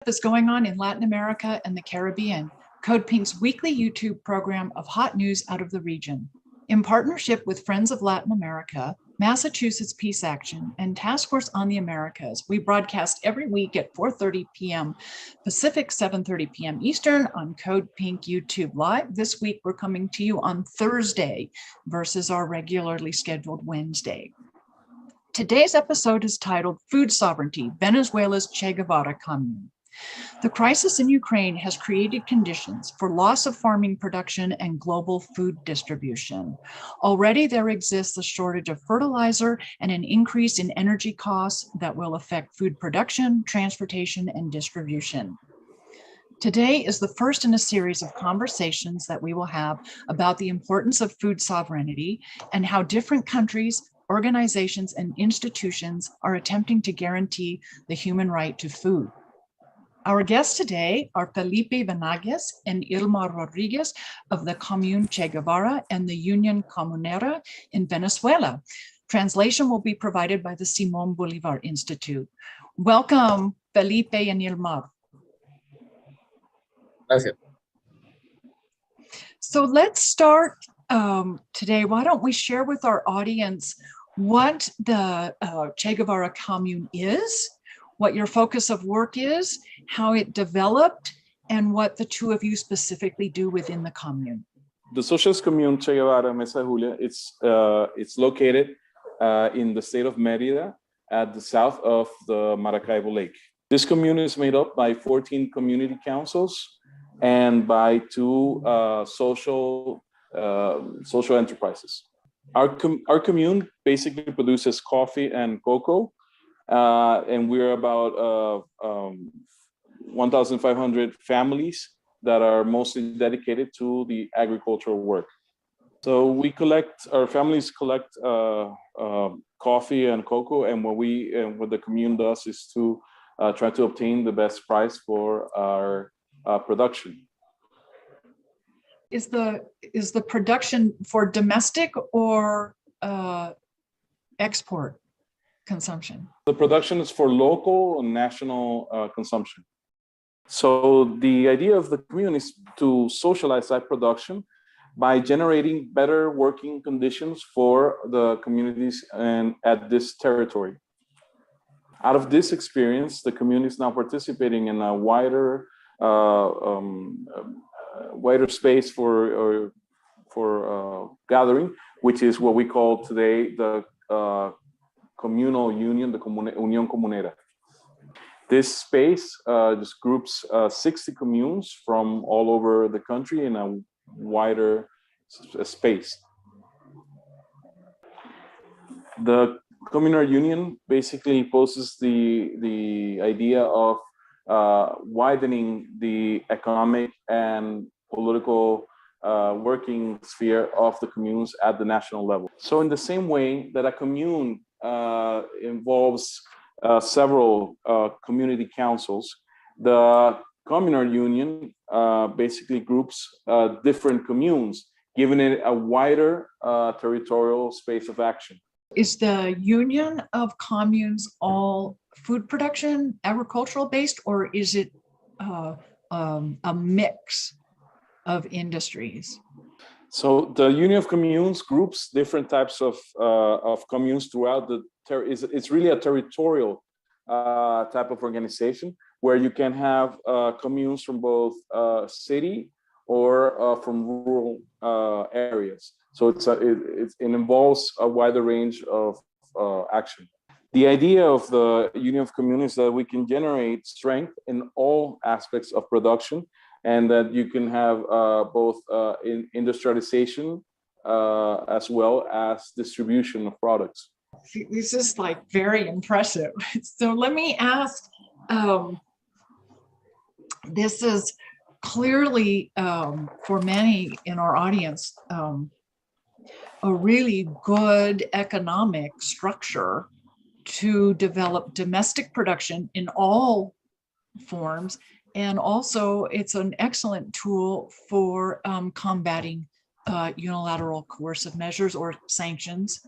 is going on in Latin America and the Caribbean, CODEPINK's weekly YouTube program of hot news out of the region. In partnership with Friends of Latin America, Massachusetts Peace Action, and Task Force on the Americas, we broadcast every week at 4:30 p.m. Pacific, 7:30 p.m. Eastern on CODEPINK YouTube Live. This week, we're coming to you on Thursday versus our regularly scheduled Wednesday. Today's episode is titled Food Sovereignty, Venezuela's Che Guevara Commune. The crisis in Ukraine has created conditions for loss of farming production and global food distribution. Already there exists a shortage of fertilizer and an increase in energy costs that will affect food production, transportation, and distribution. Today is the first in a series of conversations that we will have about the importance of food sovereignty and how different countries, organizations, and institutions are attempting to guarantee the human right to food. Our guests today are Felipe Vanegaz and Hilmar Rodriguez of the Comuna Che Guevara and the Unión Comunera in Venezuela. Translation will be provided by the Simón Bolivar Institute. Welcome, Felipe and Hilmar. Gracias. So let's start today. Why don't we share with our audience what the Che Guevara Commune is, what your focus of work is, how it developed, and what the two of you specifically do within the commune. The Socialist Commune Che Guevara Mesa Julia, it's located in the state of Merida at the south of the Maracaibo Lake. This commune is made up by 14 community councils and by two social enterprises. Our commune basically produces coffee and cocoa, and we're about 1,500 families that are mostly dedicated to the agricultural work. So our families collect coffee and cocoa, and what the commune does is to try to obtain the best price for our production. Is the production for domestic or export consumption? The production is for local and national consumption. So the idea of the commune is to socialize that production by generating better working conditions for the communities and at this territory. Out of this experience, the commune is now participating in a wider space for gathering, which is what we call today the communal union, the Unión Comunera. This space just groups 60 communes from all over the country in a wider space. The communal union basically poses the idea of widening the economic and political working sphere of the communes at the national level. So in the same way that a commune involves several community councils, the communal union basically groups different communes, giving it a wider territorial space of action. Is the union of communes all food production, agricultural based, or is it a mix of industries? So the Union of Communes groups different types of communes throughout it's really a territorial type of organization where you can have communes from both city or from rural areas. So it involves a wider range of action. The idea of the Union of Communes is that we can generate strength in all aspects of production, and that you can have both industrialization as well as distribution of products. This is like very impressive. So let me ask, this is clearly for many in our audience, a really good economic structure to develop domestic production in all forms. And also it's an excellent tool for combating unilateral coercive measures or sanctions,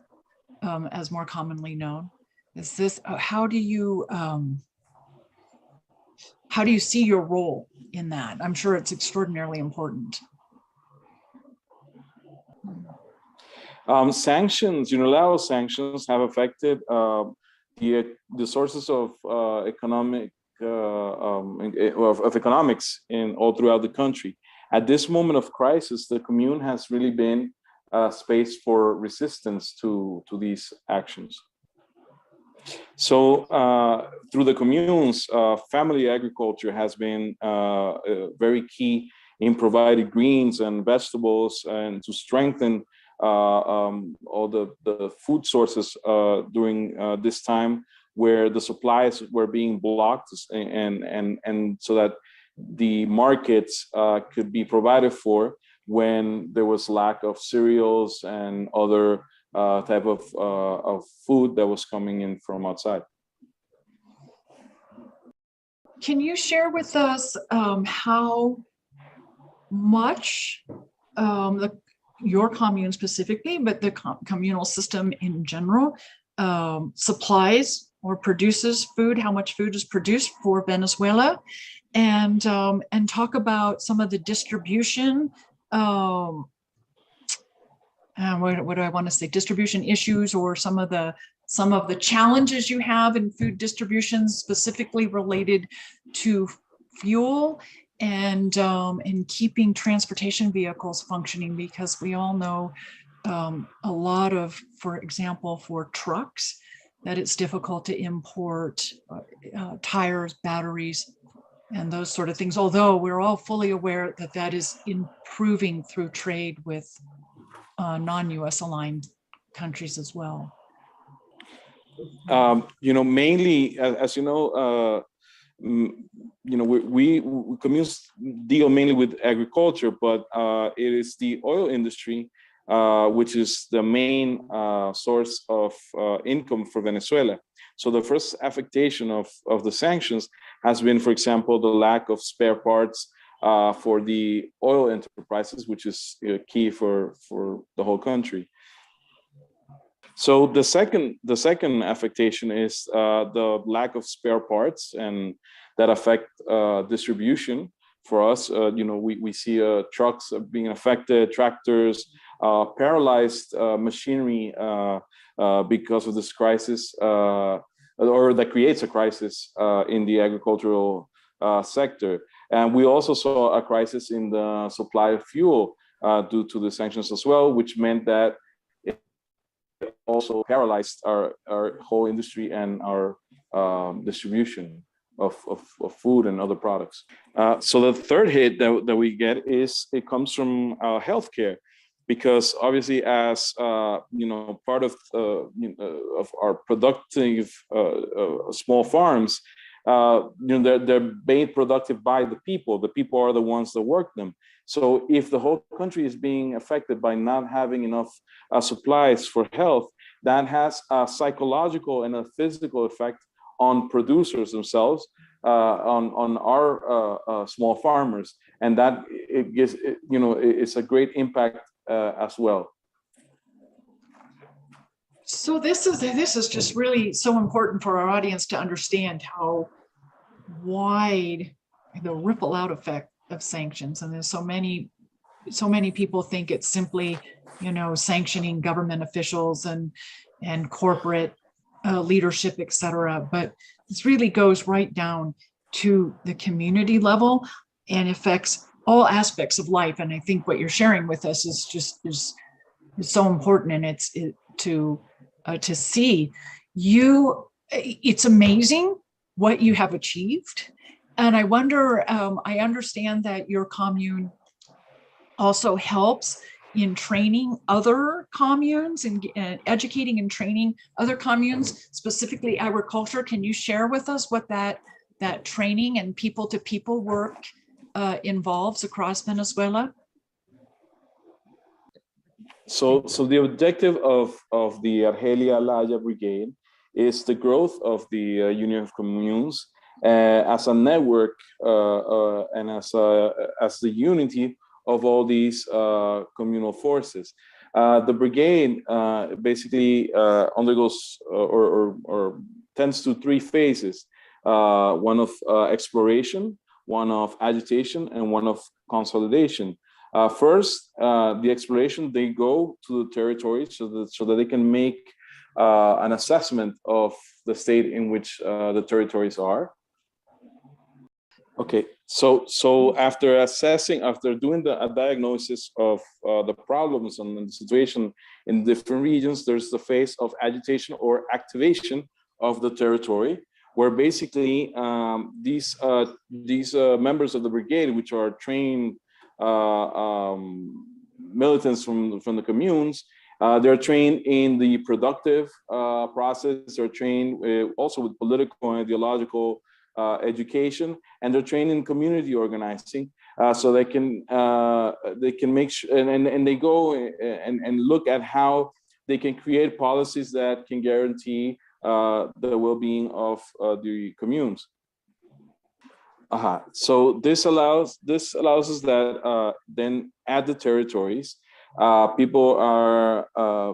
as more commonly known. Is this, how do you how do you see your role in that? I'm sure it's extraordinarily important. Sanctions, unilateral sanctions, have affected the sources of economics in all throughout the country. At this moment of crisis, the commune has really been a space for resistance to these actions. So through the communes, family agriculture has been very key in providing greens and vegetables and to strengthen all the food sources during this time where the supplies were being blocked, and so that the markets could be provided for when there was lack of cereals and other type of food that was coming in from outside. Can you share with us how much your commune specifically, but the communal system in general, supplies or produces food, how much food is produced for Venezuela, and talk about some of the distribution, what do I want to say, distribution issues, or some of the challenges you have in food distribution, specifically related to fuel and in keeping transportation vehicles functioning, because we all know a lot of, for example, for trucks, that it's difficult to import tires, batteries, and those sort of things, although we're all fully aware that that is improving through trade with non-US aligned countries as well. Mainly, as you know, we communes deal mainly with agriculture, but it is the oil industry which is the main source of income for Venezuela. So the first affectation of the sanctions has been, for example, the lack of spare parts for the oil enterprises, which is key for the whole country. So the second affectation is the lack of spare parts, and that affect distribution. For us, we see trucks being affected, tractors, paralyzed machinery because of this crisis, or that creates a crisis in the agricultural sector. And we also saw a crisis in the supply of fuel due to the sanctions as well, which meant that it also paralyzed our whole industry and our distribution of food and other products. So the third hit that we get is it comes from healthcare, because obviously, as part of our productive small farms, they're made productive by the people. The people are the ones that work them. So if the whole country is being affected by not having enough supplies for health, that has a psychological and a physical effect on producers themselves, on our small farmers, and that it gives it's a great impact as well. So this is just really so important for our audience to understand how wide the ripple out effect of sanctions, and there's so many people think it's simply sanctioning government officials and corporate leadership, etc. But this really goes right down to the community level and affects all aspects of life. And I think what you're sharing with us is so important, and it's to see you. It's amazing what you have achieved, and I wonder. I understand that your commune also helps in training other communes and educating and training other communes, specifically agriculture. Can you share with us what that training and people-to-people work involves across Venezuela? So the objective of the Argelia La Haya Brigade is the growth of the Union of Communes as a network and as the unity of all these communal forces. The brigade basically undergoes or tends to three phases. one of exploration, one of agitation, and one of consolidation. First, the exploration, they go to the territory so that they can make an assessment of the state in which the territories are. Okay, so after doing a diagnosis of the problems and the situation in different regions, there's the phase of agitation or activation of the territory, where basically these members of the brigade, which are trained militants from the communes, they're trained in the productive process. They're trained also with political and ideological education, and they're trained in community organizing, so they can make sure, and they go and look at how they can create policies that can guarantee the well-being of the communes. So this allows us that then at the territories, people are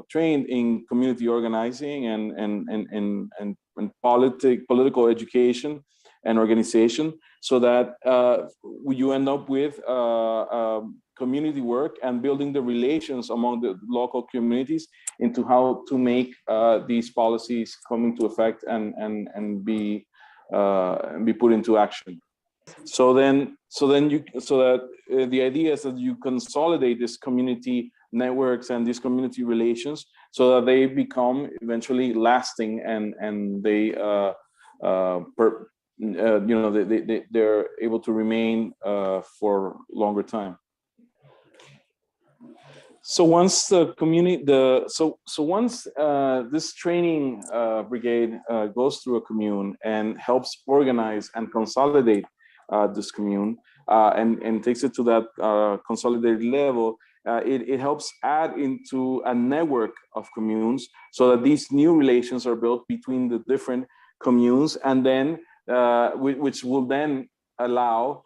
trained in community organizing and political education and organization, so that you end up with community work and building the relations among the local communities into how to make these policies come into effect and be put into action. So that the idea is that you consolidate these community networks and these community relations so that they become eventually lasting, and they they're able to remain for longer time. So once the community, once this training brigade goes through a commune and helps organize and consolidate this commune and takes it to that consolidated level, it helps add into a network of communes so that these new relations are built between the different communes, and then which will then allow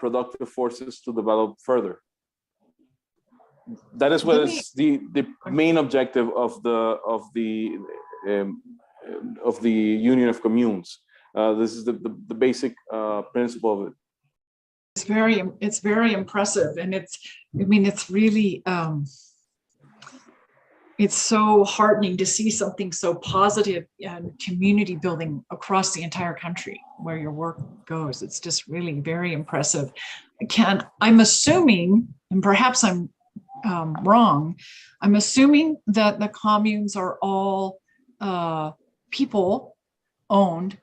productive forces to develop further. That is what is the main objective of the Union of Communes. This is the basic principle of it. It's very impressive, and it's really it's so heartening to see something so positive and community building across the entire country where your work goes. It's just really very impressive. I'm assuming, and perhaps I'm wrong, I'm assuming that the communes are all people owned,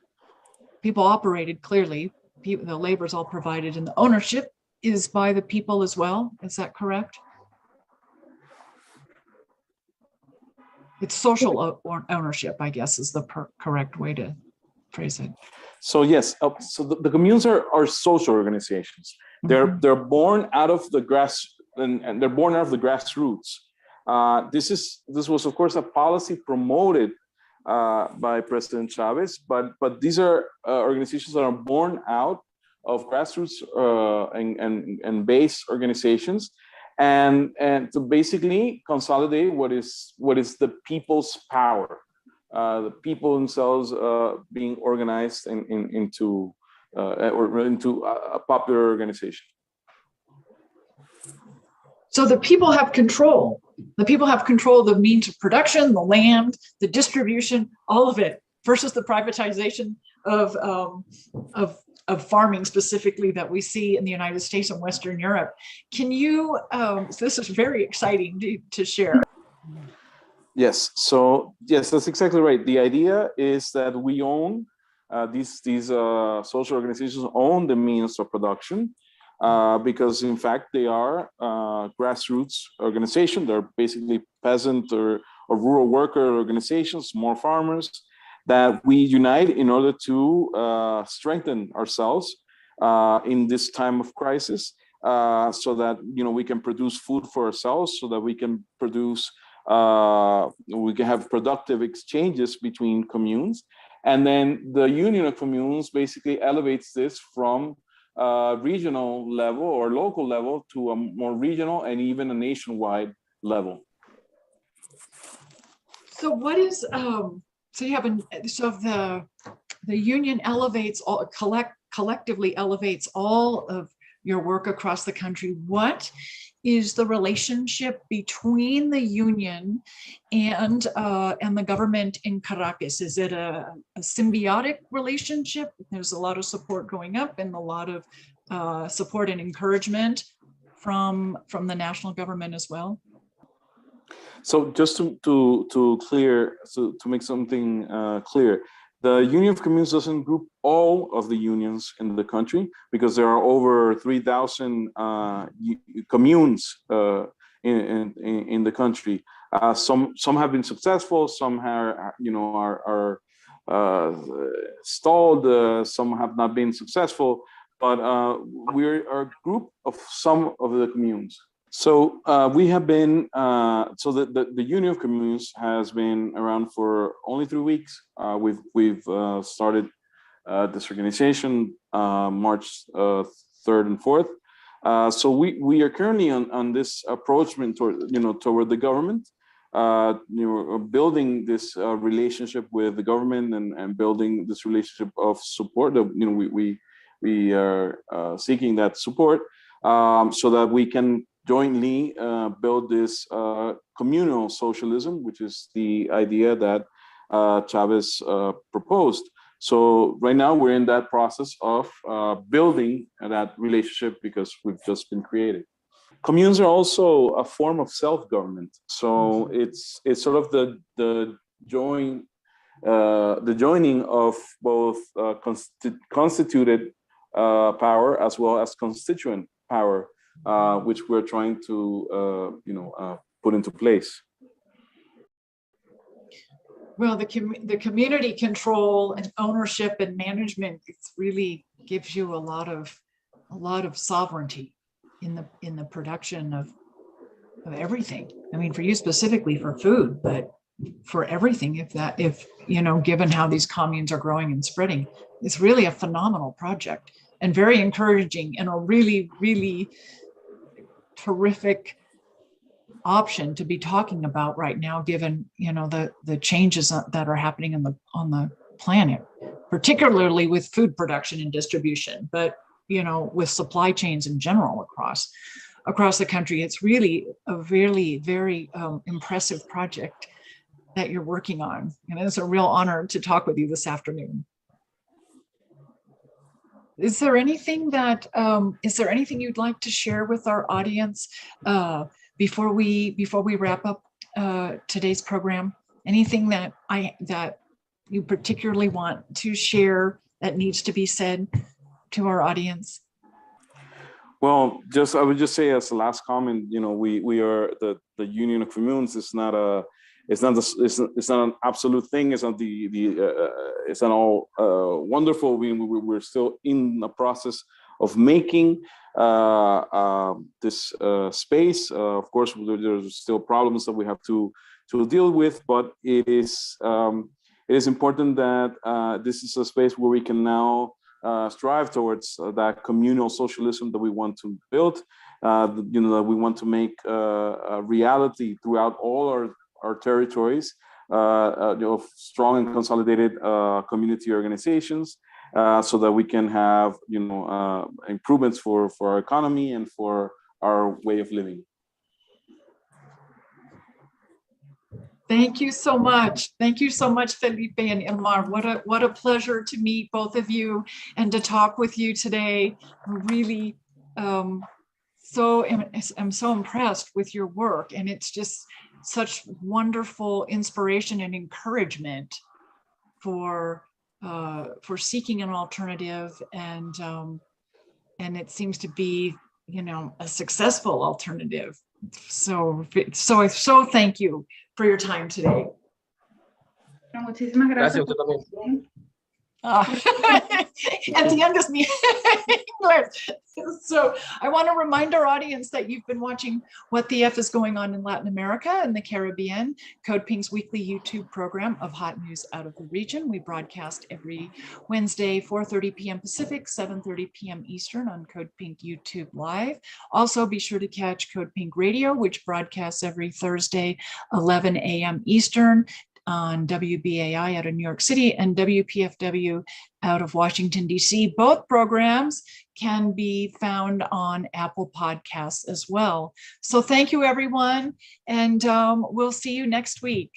people operated, clearly. The labor is all provided, and the ownership is by the people as well. Is that correct? It's social ownership, I guess, is the correct way to phrase it. So yes, so the communes are social organizations. They're born out of the and they're born out of the grassroots. This was of course a policy promoted by President Chavez, but these are organizations that are born out of grassroots and base organizations, and to basically consolidate what is the people's power, the people themselves being organized into a popular organization. So the people have control. The people have control of the means of production, the land, the distribution, all of it, versus the privatization of farming specifically that we see in the United States and Western Europe. Can you, so this is very exciting to share. Yes, so yes, that's exactly right. The idea is that we own, these social organizations own the means of production, because in fact they are grassroots organizations. They're basically peasant or rural worker organizations, small farmers, that we unite in order to strengthen ourselves in this time of crisis, so that we can produce food for ourselves, so that we can produce, we can have productive exchanges between communes. And then the Union of Communes basically elevates this from regional level or local level to a more regional and even a nationwide level. So what is so you have so the union elevates all, collectively elevates all of your work across the country. What is the relationship between the union and the government in Caracas? Is it a symbiotic relationship? There's a lot of support going up and a lot of support and encouragement from the national government as well. So just to make something clear, the Union of Communes doesn't group all of the unions in the country, because there are over 3,000 communes in the country. Some have been successful, some are stalled, some have not been successful, but we're a group of some of the communes. So we have been, so the Union of Communes has been around for only 3 weeks. We've started this organization March 3rd and 4th. So we are currently on this approachment toward the government, building this relationship with the government and building this relationship of support. We are seeking that support so that we can jointly build this communal socialism, which is the idea that Chavez proposed. So right now we're in that process of building that relationship, because we've just been created. Communes are also a form of self-government. So it's sort of the joining of both constituted power as well as constituent power, which we're trying to put into place. Well, the community control and ownership and management, it really gives you a lot of sovereignty in the production of everything. I mean, for you specifically for food, but for everything, if given how these communes are growing and spreading, it's really a phenomenal project and very encouraging, and a really, really terrific option to be talking about right now, given the changes that are happening on the planet, particularly with food production and distribution, but with supply chains in general across the country. It's really a really very impressive project that you're working on, and it's a real honor to talk with you this afternoon. Is there anything you'd like to share with our audience before we wrap up today's program? Anything that you particularly want to share that needs to be said to our audience? Well, I would just say as a last comment, we are the Union of Communes. It's not an absolute thing. It's not it's not all wonderful. We're still in the process of making this space. Of course, there's still problems that we have to deal with, but it is important that this is a space where we can now strive towards that communal socialism that we want to build. That we want to make a reality throughout all our territories, strong and consolidated community organizations, so that we can have improvements for our economy and for our way of living. Thank you so much. Thank you so much, Felipe and Hilmar. What a pleasure to meet both of you and to talk with you today. Really, I'm so impressed with your work, and it's just such wonderful inspiration and encouragement for seeking an alternative, and it seems to be a successful alternative. So thank you for your time today. Muchísimas gracias. At the end is me. So I want to remind our audience that you've been watching What the F is Going On in Latin America and the Caribbean, CODEPINK's weekly YouTube program of hot news out of the region. We broadcast every Wednesday, 4:30 p.m. Pacific, 7:30 p.m. Eastern on CODEPINK YouTube Live. Also, be sure to catch CODEPINK Radio, which broadcasts every Thursday, 11 a.m. Eastern. on WBAI out of New York City and WPFW out of Washington, D.C. Both programs can be found on Apple Podcasts as well. So thank you, everyone, and we'll see you next week.